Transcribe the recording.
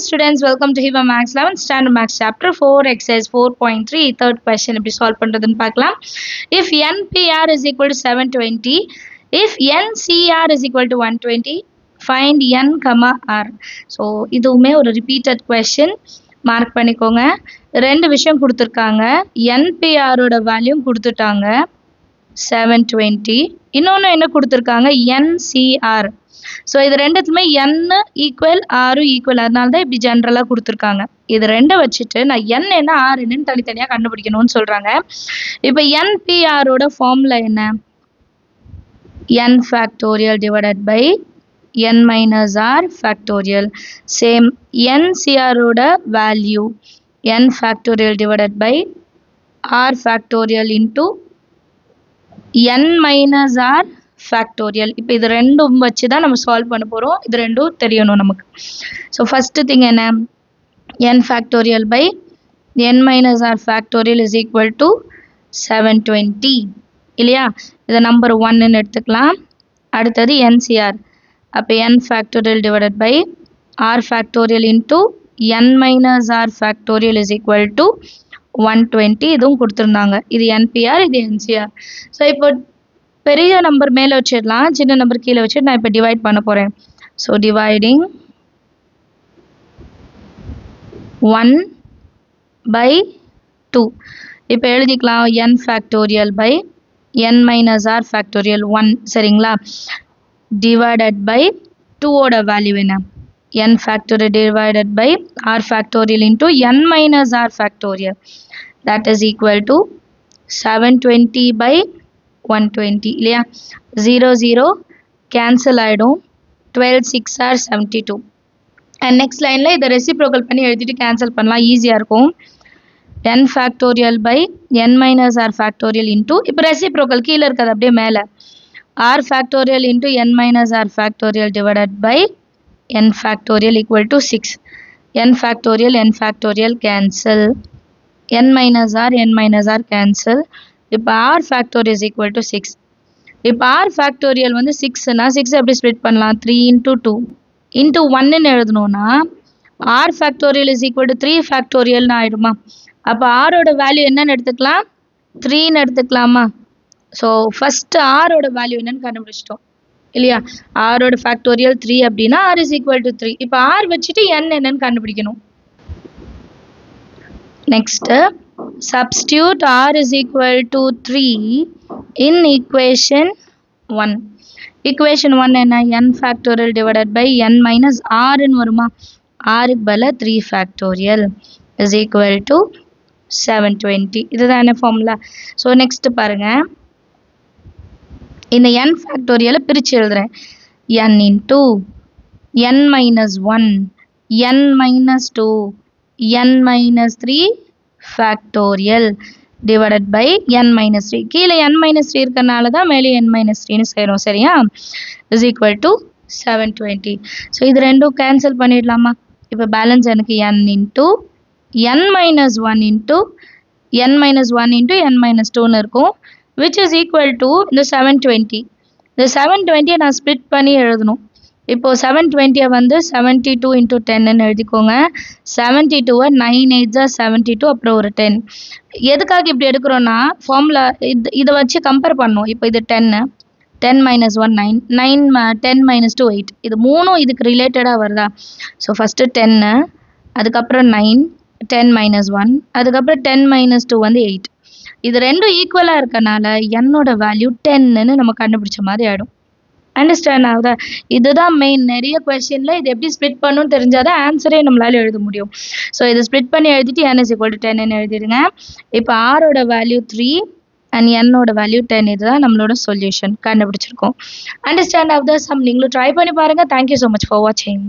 Students, welcome to Hiva Max 11th Standard Max Chapter 4 Exercise 4.3 third question எப்படி solve பண்றதுன்னு பார்க்கலாம். If NPR is equal to 720, if NCR is equal to 120, find N, R. So இதுவுமே ஒரு repeated question. Mark பண்ணிக்கோங்க. ரெண்டு விஷயம் கொடுத்திருக்காங்க. NPR ஓட வேல்யூ கொடுத்துட்டாங்க 720. இன்னொன்னு என்ன கொடுத்திருக்காங்க NCR. So இது ரெண்டுத்துமே n equal r equal அதனால தான் இப்படி ஜெனரலா கொடுத்திருக்காங்க. இது ரெண்டை வச்சுட்டு நான் n என்ன r என்னன்னு தனித்தனியா கண்டுபிடிக்கணும்னு சொல்றாங்க. இப்போ NPR ஓட ஃபார்முலா என்ன? n factorial divided by n minus r factorial. Same NCR ஓட value n factorial divided by r factorial into n minus r factorial. இப்போ இது ரெண்டும் வச்சு தான் நம்ம சால்வ் பண்ண போறோம். இது ரெண்டும் தெரியணும் நமக்கு. So first thing என்ன? n factorial by n minus r factorial is equal to 720 இல்லையா? இதை நம்பர் 1 ன்னு எடுத்துக்கலாம். அடுத்தது NCR. அப்போ n factorial divided by r factorial into n minus r factorial is equal to 120. இதுவும் கொடுத்திருந்தாங்க. இது NPR, இது NCR. ஸோ இப்போ பெரிய நம்பர் மேலே வச்சிடலாம், சின்ன நம்பர் கீழே வச்சுட்டு நான் இப்போ டிவைட் பண்ண போகிறேன். So dividing 1 by 2. இப்போ எழுதிக்கலாம் n factorial by n minus r factorial 1 சரிங்களா? டிவைடட் பை 2 ஓட வேல்யூ என்ன? n factorial divided by r factorial into n minus r factorial. That is equal to 720 by 120 இல்லையா? 0 0 கேன்சல் ஆகிடும். 12 6 are 72. And next லைனில் இதை reciprocal பண்ணி எழுதிட்டு cancel பண்ணலாம், ஈஸியாக இருக்கும். n factorial by n minus r factorial into இப்போ ரெசிப்ரோக்கல் கீழே இருக்காது அப்படியே மேலே r factorial into n minus r factorial divided by n factorial equal to 6. n factorial cancel. n minus r cancel. இப்போ r factorial is equal to 6. இப்போ r factorial வந்து 6னா 6 எப்படி split பண்ணலாம்? 3 into 2 into 1 ன்னு எழுதணும்னா r factorial is equal to 3 factorialனு ஆயிடுமா? அப்போ r ஓட வேல்யூ என்னன்னு எடுத்துக்கலாம்? 3ன்னு எடுத்துக்கலாமா? ஸோ ஃபர்ஸ்ட் r ஓட வேல்யூ என்னன்னு கண்டுபிடிச்சிட்டோம் இல்லையா? r ஓட factorial 3 அப்படின்னா r is equal to 3. இப்போ r வச்சுட்டு n என்னன்னு கண்டுபிடிக்கணும். Next substitute r is equal to 3 in equation 1. equation 1 என்ன? n factorial divided by n minus r ன்னு வருமா? r பல 3 factorial is equal to 720. இதுதான் என்ன ஃபார்முலா? ஸோ நெக்ஸ்ட் பாருங்க, இந்த n factorial பிரிச்சு எழுதுறேன். n into n minus 1 n minus 2 n minus 3 factorial divided by n minus 3. கீழே n minus 3 இருக்கனால தான் மேலே n minus 3ன்னு செய்கிறோம் சரியா? is equal to 720. ஸோ இது ரெண்டும் கேன்சல் பண்ணிடலாமா? இப்போ பேலன்ஸ் எனக்கு n into n minus 1 into n minus 1 into n minus 2ன்னு இருக்கும், which is equal to இந்த 720. இந்த 720 நான் ஸ்ப்ளிட் பண்ணி எழுதணும். இப்போ 720 வந்து 72 into 10ன்னு எழுதிக்கோங்க. 72 9 8 72 அப்புறம் ஒரு 10. எதுக்காக இப்படி எடுக்கிறோன்னா ஃபார்முலா இதை வச்சு கம்பேர் பண்ணோம். இப்போ இது 10 minus 1 9 10 minus 2 8. இது மூணும் இதுக்கு ரிலேட்டடாக வருதா? ஸோ ஃபஸ்ட்டு 10, அதுக்கப்புறம் 9 10 minus 1, அதுக்கப்புறம் 10 minus 2 வந்து 8. இது ரெண்டும் ஈக்குவலாக இருக்கனால என்னோட வேல்யூ 10ன்னு நம்ம கண்டுபிடிச்ச மாதிரி ஆகிடும். அண்டர்ஸ்டாண்ட் ஆகுதா? இதுதான் மெயின். நிறைய கொஸ்டின்ல இது எப்படி ஸ்ப்ளிட் பண்ணணும்னு தெரிஞ்சாதான் ஆன்சரே நம்மளால எழுத முடியும். ஸோ இது ஸ்ப்ளிட் பண்ணி எழுதிட்டு n is equal to 10ன்னு எழுதிடுங்க. இப்போ r ஓட வேல்யூ 3 அண்ட் n ஓட வேல்யூ 10. இதுதான் நம்மளோட சொல்யூஷன் கண்டுபிடிச்சிருக்கோம். அண்டர்ஸ்டாண்ட் ஆகுதா? சம் நீங்களும் ட்ரை பண்ணி பாருங்க. தேங்க்யூ ஸோ மச் ஃபார் வாட்சிங்.